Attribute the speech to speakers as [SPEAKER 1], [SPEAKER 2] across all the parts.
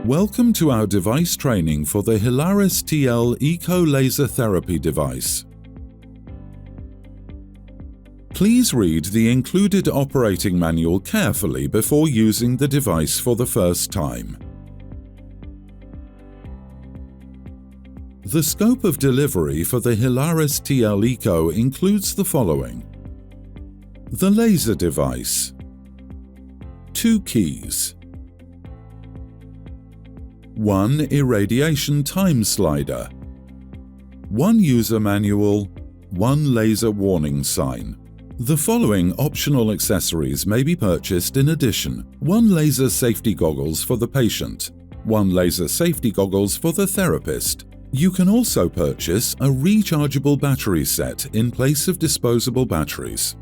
[SPEAKER 1] Welcome to our device training for the HILARIS TL ECO laser therapy device. Please read the included operating manual carefully before using the device for the first time. The scope of delivery for the HILARIS TL ECO includes the following: the laser device, 2 keys, 1 irradiation time slider, 1 user manual, 1 laser warning sign. The following optional accessories may be purchased in addition: 1 laser safety goggles for the patient, 1 laser safety goggles for the therapist. You can also purchase a rechargeable battery set in place of disposable batteries.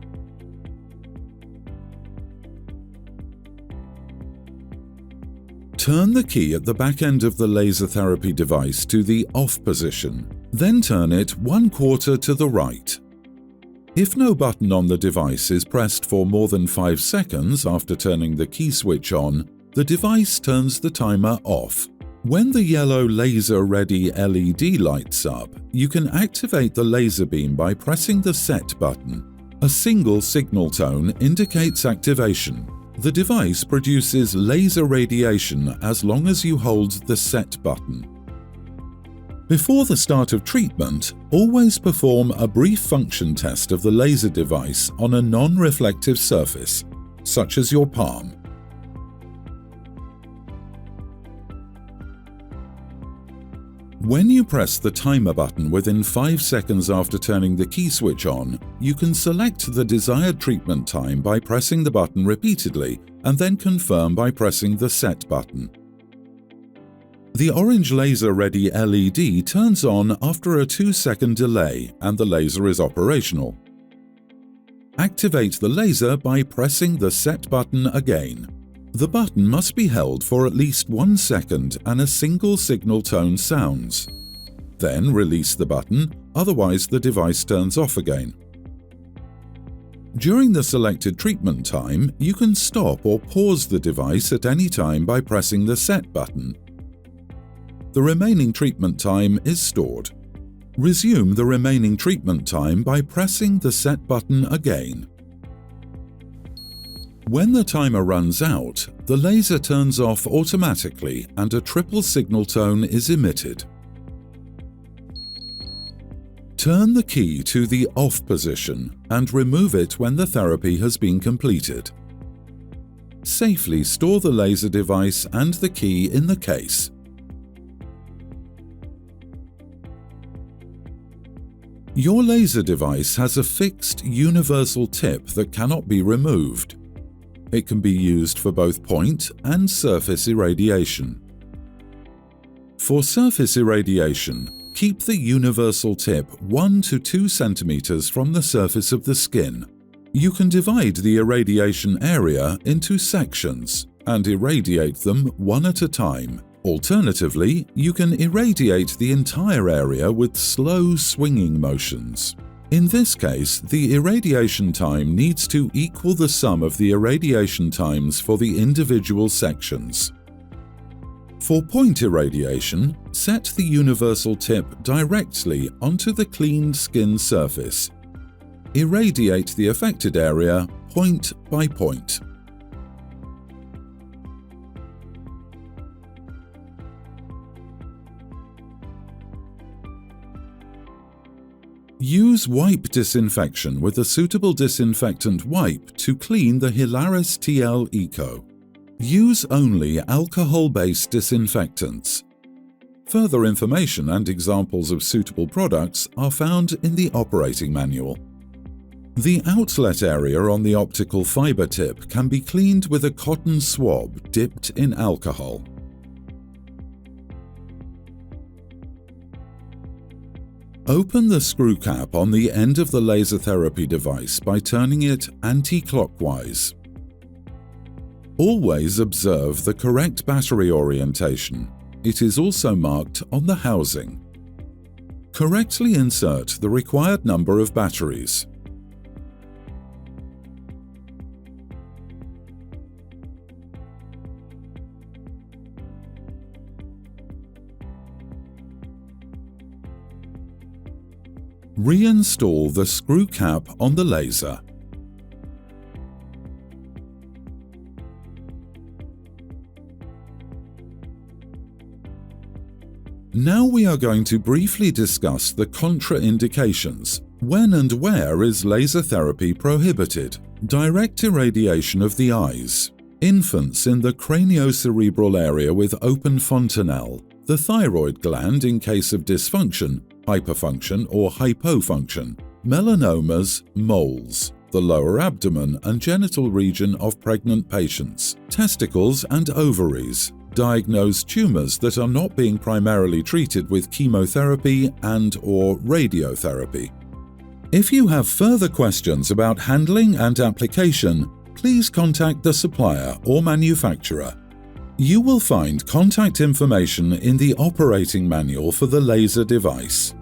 [SPEAKER 1] Turn the key at the back end of the laser therapy device to the off position, then turn it 1/4 to the right. If no button on the device is pressed for more than 5 seconds after turning the key switch on, the device turns the timer off. When the yellow laser ready LED lights up, you can activate the laser beam by pressing the set button. A single signal tone indicates activation. The device produces laser radiation as long as you hold the set button. Before the start of treatment, always perform a brief function test of the laser device on a non-reflective surface, such as your palm. When you press the timer button within 5 seconds after turning the key switch on, you can select the desired treatment time by pressing the button repeatedly and then confirm by pressing the set button. The orange laser ready LED turns on after a 2-second delay and the laser is operational. Activate the laser by pressing the set button again. The button must be held for at least 1 second and a single signal tone sounds. Then release the button, otherwise the device turns off again. During the selected treatment time, you can stop or pause the device at any time by pressing the set button. The remaining treatment time is stored. Resume the remaining treatment time by pressing the set button again. When the timer runs out, the laser turns off automatically and a triple signal tone is emitted. Turn the key to the off position and remove it when the therapy has been completed. Safely store the laser device and the key in the case. Your laser device has a fixed universal tip that cannot be removed. It can be used for both point and surface irradiation. For surface irradiation, keep the universal tip 1 to 2 centimeters from the surface of the skin. You can divide the irradiation area into sections and irradiate them one at a time. Alternatively, you can irradiate the entire area with slow swinging motions. In this case, the irradiation time needs to equal the sum of the irradiation times for the individual sections. For point irradiation, set the universal tip directly onto the cleaned skin surface. Irradiate the affected area point by point. Use wipe disinfection with a suitable disinfectant wipe to clean the HILARIS TL ECO. Use only alcohol-based disinfectants. Further information and examples of suitable products are found in the operating manual. The outlet area on the optical fiber tip can be cleaned with a cotton swab dipped in alcohol. Open the screw cap on the end of the laser therapy device by turning it anti-clockwise. Always observe the correct battery orientation. It is also marked on the housing. Correctly insert the required number of batteries. Reinstall the screw cap on the laser. Now we are going to briefly discuss the contraindications. When and where is laser therapy prohibited? Direct irradiation of the eyes. Infants in the craniocerebral area with open fontanelle. The thyroid gland in case of dysfunction, hyperfunction or hypofunction. Melanomas, moles. The lower abdomen and genital region of pregnant patients. Testicles and ovaries. Diagnose tumors that are not being primarily treated with chemotherapy and/or radiotherapy. If you have further questions about handling and application, please contact the supplier or manufacturer. You will find contact information in the operating manual for the laser device.